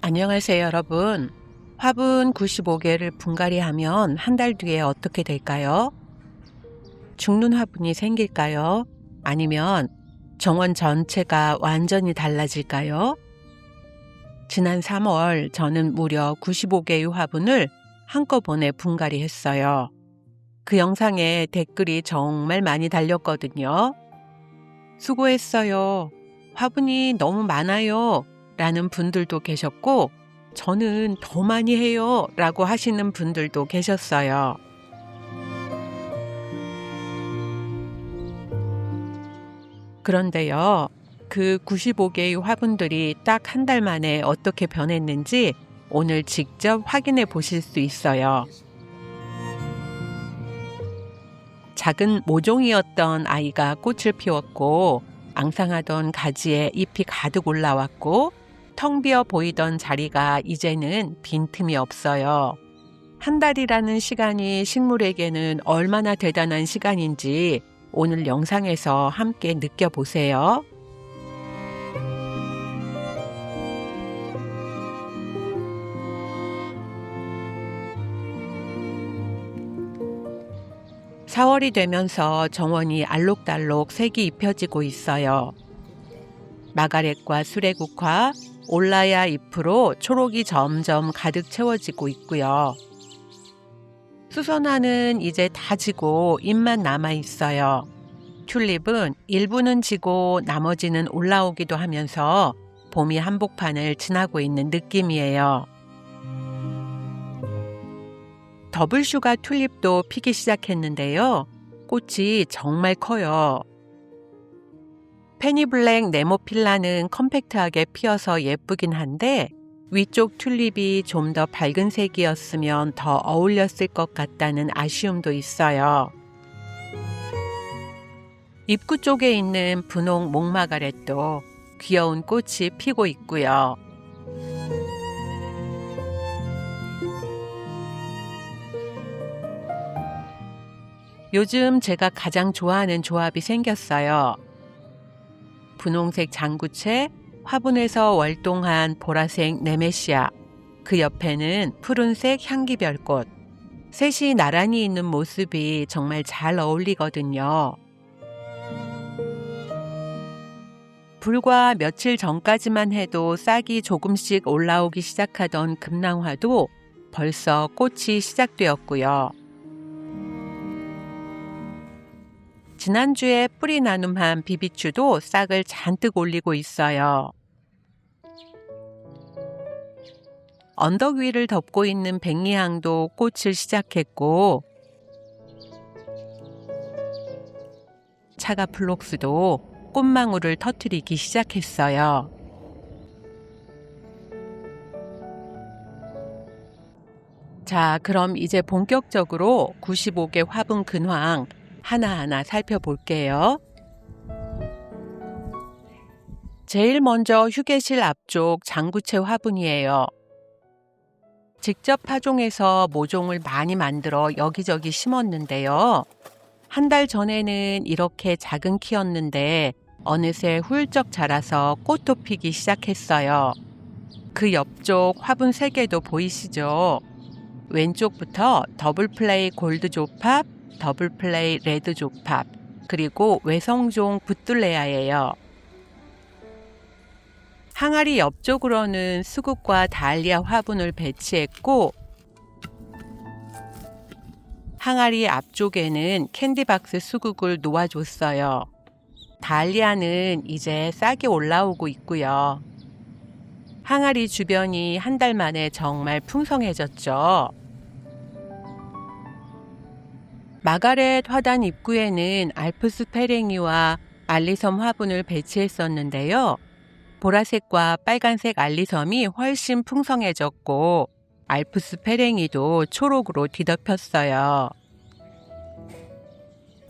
안녕하세요, 여러분. 화분 95개를 분갈이 하면 한 달 뒤에 어떻게 될까요? 죽는 화분이 생길까요? 아니면 정원 전체가 완전히 달라질까요? 지난 3월 저는 무려 95개의 화분을 한꺼번에 분갈이 했어요. 그 영상에 댓글이 정말 많이 달렸거든요. 수고했어요. 화분이 너무 많아요. 라는 분들도 계셨고, 저는 더 많이 해요. 라고 하시는 분들도 계셨어요. 그런데요, 그 95개의 화분들이 딱 한 달 만에 어떻게 변했는지 오늘 직접 확인해 보실 수 있어요. 작은 모종이었던 아이가 꽃을 피웠고, 앙상하던 가지에 잎이 가득 올라왔고, 텅 비어 보이던 자리가 이제는 빈틈이 없어요. 한 달이라는 시간이 식물에게는 얼마나 대단한 시간인지 오늘 영상에서 함께 느껴보세요. (4월이) 되면서 정원이 알록달록 색이 입혀지고 있어요. 마가렛과 수레국화, 올라야 잎으로 초록이 점점 가득 채워지고 있고요. 수선화는 이제 다 지고 잎만 남아 있어요. 튤립은 일부는 지고 나머지는 올라오기도 하면서 봄이 한복판을 지나고 있는 느낌이에요. 더블슈가 튤립도 피기 시작했는데요. 꽃이 정말 커요. 페니블랙 네모필라는 컴팩트하게 피어서 예쁘긴 한데 위쪽 튤립이 좀 더 밝은 색이었으면 더 어울렸을 것 같다는 아쉬움도 있어요. 입구 쪽에 있는 분홍 목마가렛도 귀여운 꽃이 피고 있고요. 요즘 제가 가장 좋아하는 조합이 생겼어요. 분홍색 장구채, 화분에서 월동한 보라색 네메시아, 그 옆에는 푸른색 향기별꽃. 셋이 나란히 있는 모습이 정말 잘 어울리거든요. 불과 며칠 전까지만 해도 싹이 조금씩 올라오기 시작하던 금낭화도 벌써 꽃이 시작되었고요. 지난주에 뿌리 나눔한 비비추도 싹을 잔뜩 올리고 있어요. 언덕 위를 덮고 있는 백리향도 꽃을 시작했고, 차가플록스도 꽃망울을 터뜨리기 시작했어요. 자, 그럼 이제 본격적으로 95개 화분 근황 하나하나 살펴볼게요. 제일 먼저 휴게실 앞쪽 장구채 화분이에요. 직접 파종해서 모종을 많이 만들어 여기저기 심었는데요. 한 달 전에는 이렇게 작은 키였는데 어느새 훌쩍 자라서 꽃도 피기 시작했어요. 그 옆쪽 화분 3개도 보이시죠? 왼쪽부터 더블플레이 골드 조팝, 더블플레이 레드 조팝, 그리고 외성종 붓둘레아예요. 항아리 옆쪽으로는 수국과 달리아 화분을 배치했고, 항아리 앞쪽에는 캔디박스 수국을 놓아줬어요. 달리아는 이제 싹이 올라오고 있고요. 항아리 주변이 한 달 만에 정말 풍성해졌죠. 마가렛 화단 입구에는 알프스 페랭이와 알리섬 화분을 배치했었는데요. 보라색과 빨간색 알리섬이 훨씬 풍성해졌고 알프스 페랭이도 초록으로 뒤덮였어요.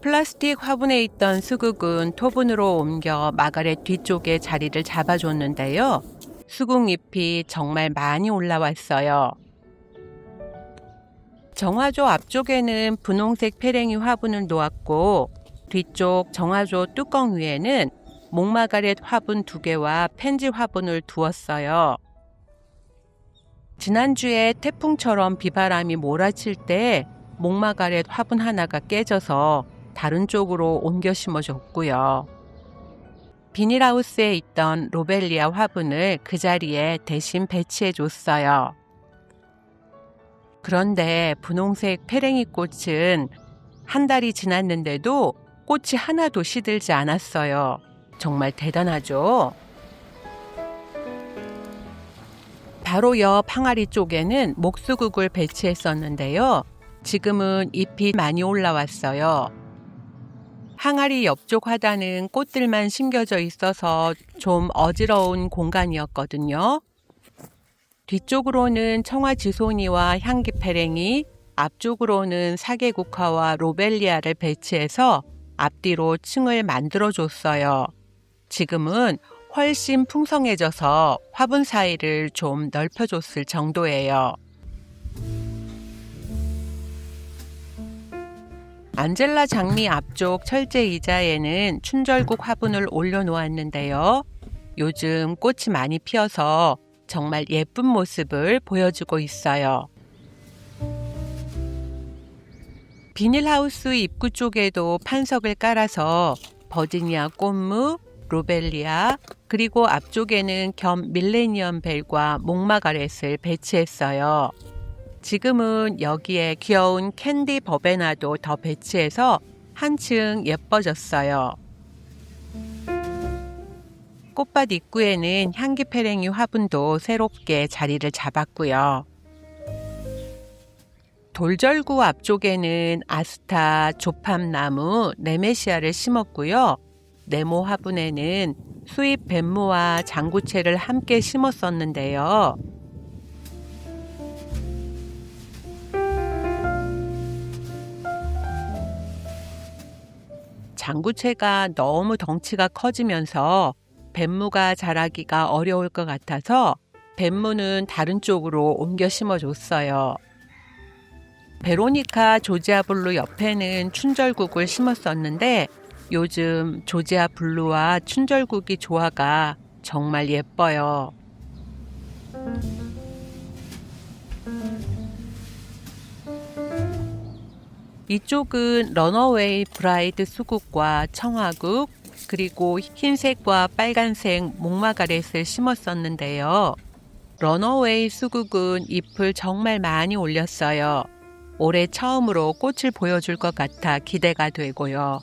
플라스틱 화분에 있던 수국은 토분으로 옮겨 마가렛 뒤쪽에 자리를 잡아줬는데요. 수국잎이 정말 많이 올라왔어요. 정화조 앞쪽에는 분홍색 페랭이 화분을 놓았고, 뒤쪽 정화조 뚜껑 위에는 목마가렛 화분 2개와 펜지 화분을 두었어요. 지난주에 태풍처럼 비바람이 몰아칠 때 목마가렛 화분 하나가 깨져서 다른 쪽으로 옮겨 심어줬고요. 비닐하우스에 있던 로벨리아 화분을 그 자리에 대신 배치해줬어요. 그런데 분홍색 페랭이 꽃은 한 달이 지났는데도 꽃이 하나도 시들지 않았어요. 정말 대단하죠? 바로 옆 항아리 쪽에는 목수국을 배치했었는데요. 지금은 잎이 많이 올라왔어요. 항아리 옆쪽 화단은 꽃들만 심겨져 있어서 좀 어지러운 공간이었거든요. 뒤쪽으로는 청아지소니와 향기페랭이, 앞쪽으로는 사계국화와 로벨리아를 배치해서 앞뒤로 층을 만들어줬어요. 지금은 훨씬 풍성해져서 화분 사이를 좀 넓혀줬을 정도예요. 안젤라 장미 앞쪽 철제 의자에는 춘절국 화분을 올려놓았는데요. 요즘 꽃이 많이 피어서 정말 예쁜 모습을 보여주고 있어요. 비닐하우스 입구 쪽에도 판석을 깔아서 버지니아 꽃무, 로벨리아, 그리고 앞쪽에는 겸 밀레니엄 벨과 목마가렛을 배치했어요. 지금은 여기에 귀여운 캔디 버베나도 더 배치해서 한층 예뻐졌어요. 꽃밭 입구에는 향기페랭이 화분도 새롭게 자리를 잡았고요. 돌절구 앞쪽에는 아스타, 조팝나무, 네메시아를 심었고요. 네모 화분에는 수입 뱀무와 장구채를 함께 심었었는데요. 장구채가 너무 덩치가 커지면서 뱀무가 자라기가 어려울 것 같아서 뱀무는 다른 쪽으로 옮겨 심어줬어요. 베로니카 조지아 블루 옆에는 춘절국을 심었었는데 요즘 조지아 블루와 춘절국이 조화가 정말 예뻐요. 이쪽은 러너웨이 브라이드 수국과 청화국, 그리고 흰색과 빨간색 목마가렛을 심었었는데요. 러너웨이 수국은 잎을 정말 많이 올렸어요. 올해 처음으로 꽃을 보여줄 것 같아 기대가 되고요.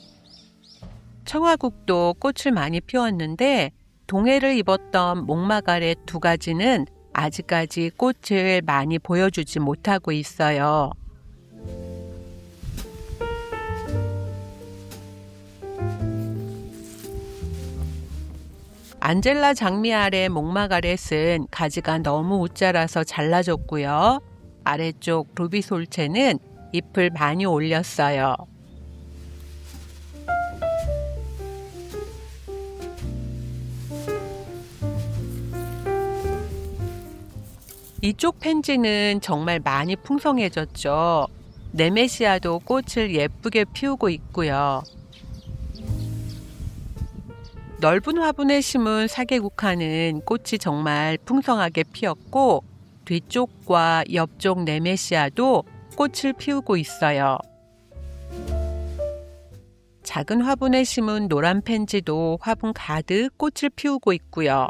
청화국도 꽃을 많이 피웠는데 동해를 입었던 목마가렛 두 가지는 아직까지 꽃을 많이 보여주지 못하고 있어요. 안젤라 장미 아래 목마가렛은 가지가 너무 웃자라서 잘라졌고요. 아래쪽 루비솔체는 잎을 많이 올렸어요. 이쪽 펜지는 정말 많이 풍성해졌죠. 네메시아도 꽃을 예쁘게 피우고 있고요. 넓은 화분에 심은 사계국화는 꽃이 정말 풍성하게 피었고 뒤쪽과 옆쪽 네메시아도 꽃을 피우고 있어요. 작은 화분에 심은 노란 펜지도 화분 가득 꽃을 피우고 있고요.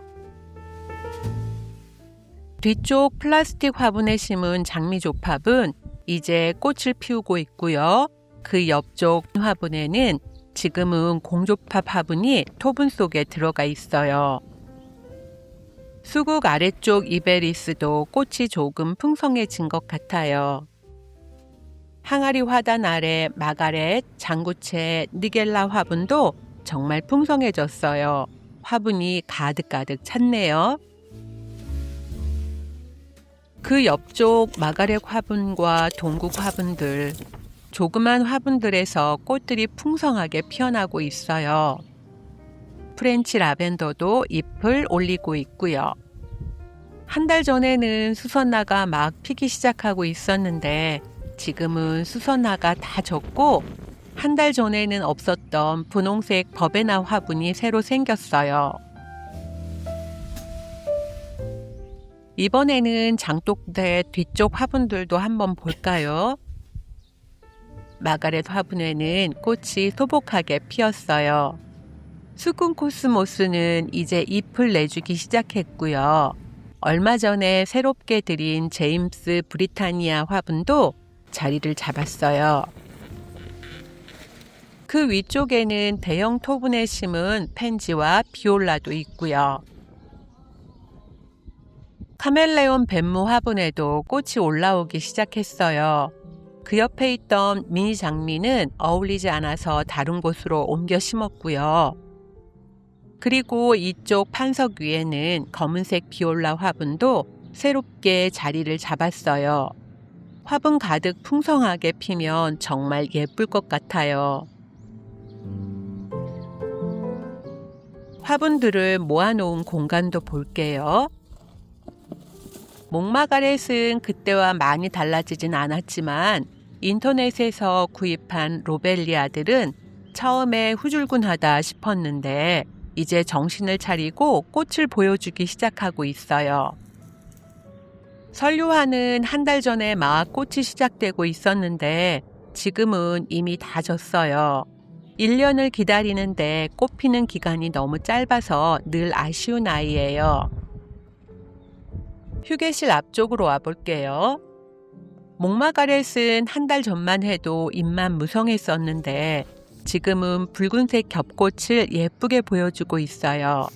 뒤쪽 플라스틱 화분에 심은 장미조팝은 이제 꽃을 피우고 있고요. 그 옆쪽 화분에는 지금은 공조팝 화분이 토분 속에 들어가 있어요. 수국 아래쪽 이베리스도 꽃이 조금 풍성해진 것 같아요. 항아리 화단 아래 마가렛, 장구채, 니겔라 화분도 정말 풍성해졌어요. 화분이 가득가득 찼네요. 그 옆쪽 마가렛 화분과 동국 화분들, 조그만 화분들에서 꽃들이 풍성하게 피어나고 있어요. 프렌치 라벤더도 잎을 올리고 있고요. 한 달 전에는 수선화가 막 피기 시작하고 있었는데 지금은 수선화가 다 졌고 한 달 전에는 없었던 분홍색 버베나 화분이 새로 생겼어요. 이번에는 장독대 뒤쪽 화분들도 한번 볼까요? 마가렛 화분에는 꽃이 소복하게 피었어요. 수군 코스모스는 이제 잎을 내주기 시작했고요. 얼마 전에 새롭게 들인 제임스 브리타니아 화분도 자리를 잡았어요. 그 위쪽에는 대형 토분에 심은 펜지와 비올라도 있고요. 카멜레온 뱀무 화분에도 꽃이 올라오기 시작했어요. 그 옆에 있던 미니 장미는 어울리지 않아서 다른 곳으로 옮겨 심었고요. 그리고 이쪽 판석 위에는 검은색 비올라 화분도 새롭게 자리를 잡았어요. 화분 가득 풍성하게 피면 정말 예쁠 것 같아요. 화분들을 모아놓은 공간도 볼게요. 목마가렛은 그때와 많이 달라지진 않았지만 인터넷에서 구입한 로벨리아들은 처음에 후줄근하다 싶었는데 이제 정신을 차리고 꽃을 보여주기 시작하고 있어요. 설류화는 한 달 전에 막 꽃이 시작되고 있었는데 지금은 이미 다 졌어요. 1년을 기다리는데 꽃 피는 기간이 너무 짧아서 늘 아쉬운 아이예요. 휴게실 앞쪽으로 와볼게요. 목마가렛은 한 달 전만 해도 잎만 무성했었는데 지금은 붉은색 겹꽃을 예쁘게 보여주고 있어요.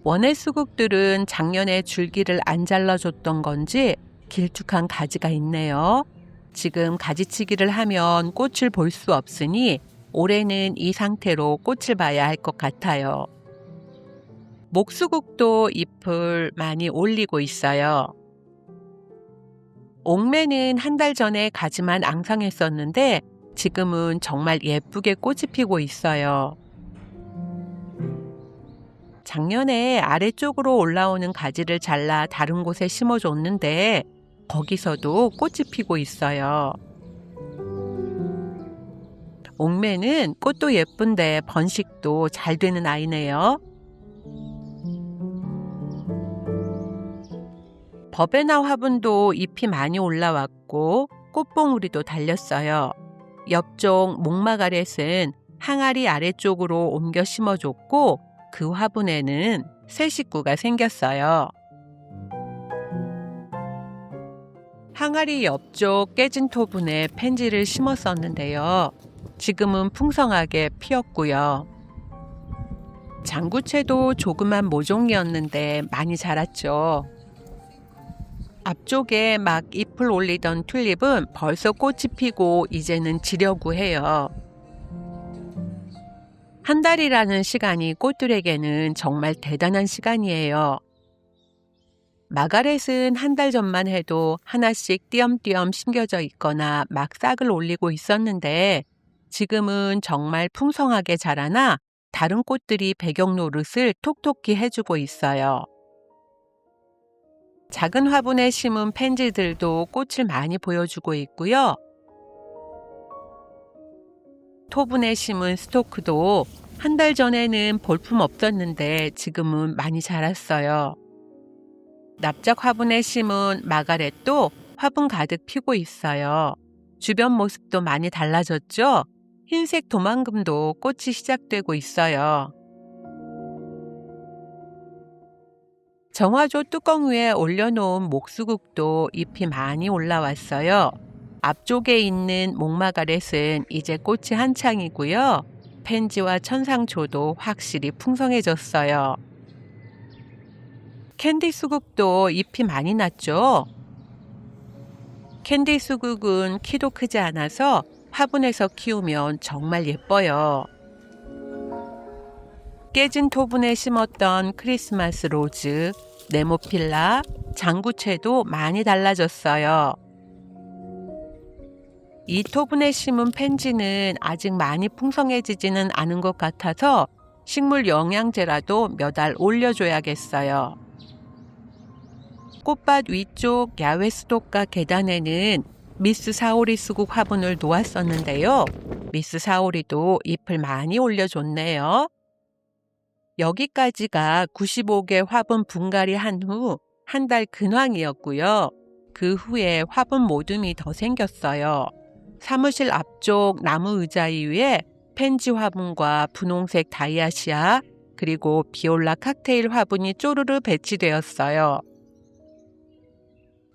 원해수국들은 작년에 줄기를 안 잘라줬던 건지 길쭉한 가지가 있네요. 지금 가지치기를 하면 꽃을 볼 수 없으니 올해는 이 상태로 꽃을 봐야 할 것 같아요. 목수국도 잎을 많이 올리고 있어요. 옥매는 한 달 전에 가지만 앙상했었는데 지금은 정말 예쁘게 꽃이 피고 있어요. 작년에 아래쪽으로 올라오는 가지를 잘라 다른 곳에 심어줬는데 거기서도 꽃이 피고 있어요. 옥매는 꽃도 예쁜데 번식도 잘 되는 아이네요. 버베나 화분도 잎이 많이 올라왔고 꽃봉우리도 달렸어요. 옆쪽 목마가렛은 항아리 아래쪽으로 옮겨 심어줬고 그 화분에는 새 식구가 생겼어요. 항아리 옆쪽 깨진 토분에 펜지를 심었었는데요. 지금은 풍성하게 피었고요. 장구채도 조그만 모종이었는데 많이 자랐죠. 앞쪽에 막 잎을 올리던 튤립은 벌써 꽃이 피고 이제는 지려고 해요. 한 달이라는 시간이 꽃들에게는 정말 대단한 시간이에요. 마가렛은 한 달 전만 해도 하나씩 띄엄띄엄 심겨져 있거나 막 싹을 올리고 있었는데 지금은 정말 풍성하게 자라나 다른 꽃들이 배경 노릇을 톡톡히 해주고 있어요. 작은 화분에 심은 펜지들도 꽃을 많이 보여주고 있고요. 토분에 심은 스토크도 한 달 전에는 볼품 없었는데 지금은 많이 자랐어요. 납작 화분에 심은 마가렛도 화분 가득 피고 있어요. 주변 모습도 많이 달라졌죠? 흰색 도망금도 꽃이 시작되고 있어요. 정화조 뚜껑 위에 올려놓은 목수국도 잎이 많이 올라왔어요. 앞쪽에 있는 목마가렛은 이제 꽃이 한창이고요. 펜지와 천상초도 확실히 풍성해졌어요. 캔디 수국도 잎이 많이 났죠? 캔디 수국은 키도 크지 않아서 화분에서 키우면 정말 예뻐요. 깨진 토분에 심었던 크리스마스 로즈, 네모필라, 장구채도 많이 달라졌어요. 이 토분에 심은 펜지는 아직 많이 풍성해지지는 않은 것 같아서 식물 영양제라도 몇 알 올려줘야겠어요. 꽃밭 위쪽 야외 수도가 계단에는 미스 사오리 수국 화분을 놓았었는데요. 미스 사오리도 잎을 많이 올려줬네요. 여기까지가 95개 화분 분갈이 한 후 한 달 근황이었고요. 그 후에 화분 모둠이 더 생겼어요. 사무실 앞쪽 나무 의자 위에 펜지 화분과 분홍색 다이아시아 그리고 비올라 칵테일 화분이 쪼르르 배치되었어요.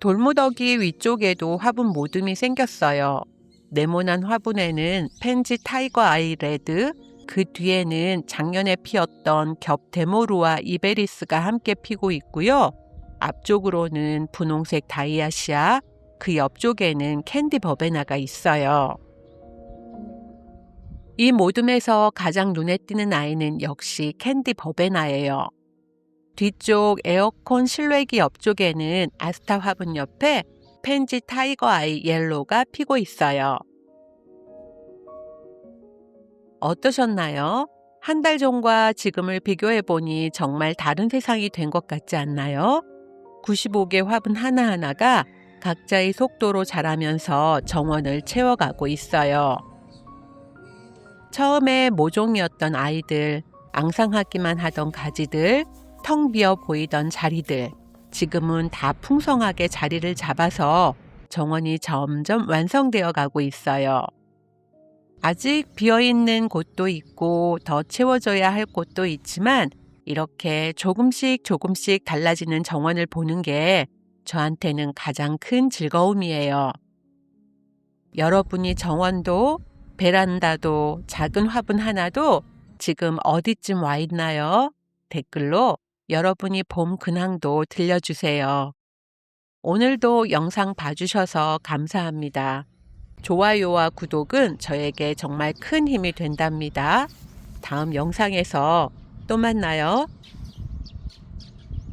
돌무더기 위쪽에도 화분 모둠이 생겼어요. 네모난 화분에는 펜지 타이거 아이 레드, 그 뒤에는 작년에 피었던 겹 데모루와 이베리스가 함께 피고 있고요. 앞쪽으로는 분홍색 다이아시아, 그 옆쪽에는 캔디 버베나가 있어요. 이 모둠에서 가장 눈에 띄는 아이는 역시 캔디 버베나예요. 뒤쪽 에어컨 실외기 옆쪽에는 아스타 화분 옆에 펜지 타이거 아이 옐로우가 피고 있어요. 어떠셨나요? 한 달 전과 지금을 비교해보니 정말 다른 세상이 된 것 같지 않나요? 95개 화분 하나하나가 각자의 속도로 자라면서 정원을 채워가고 있어요. 처음에 모종이었던 아이들, 앙상하기만 하던 가지들, 텅 비어 보이던 자리들, 지금은 다 풍성하게 자리를 잡아서 정원이 점점 완성되어 가고 있어요. 아직 비어있는 곳도 있고 더 채워져야 할 곳도 있지만 이렇게 조금씩 조금씩 달라지는 정원을 보는 게 저한테는 가장 큰 즐거움이에요. 여러분이 정원도 베란다도 작은 화분 하나도 지금 어디쯤 와 있나요? 댓글로 여러분이 봄 근황도 들려주세요. 오늘도 영상 봐주셔서 감사합니다. 좋아요와 구독은 저에게 정말 큰 힘이 된답니다. 다음 영상에서 또 만나요.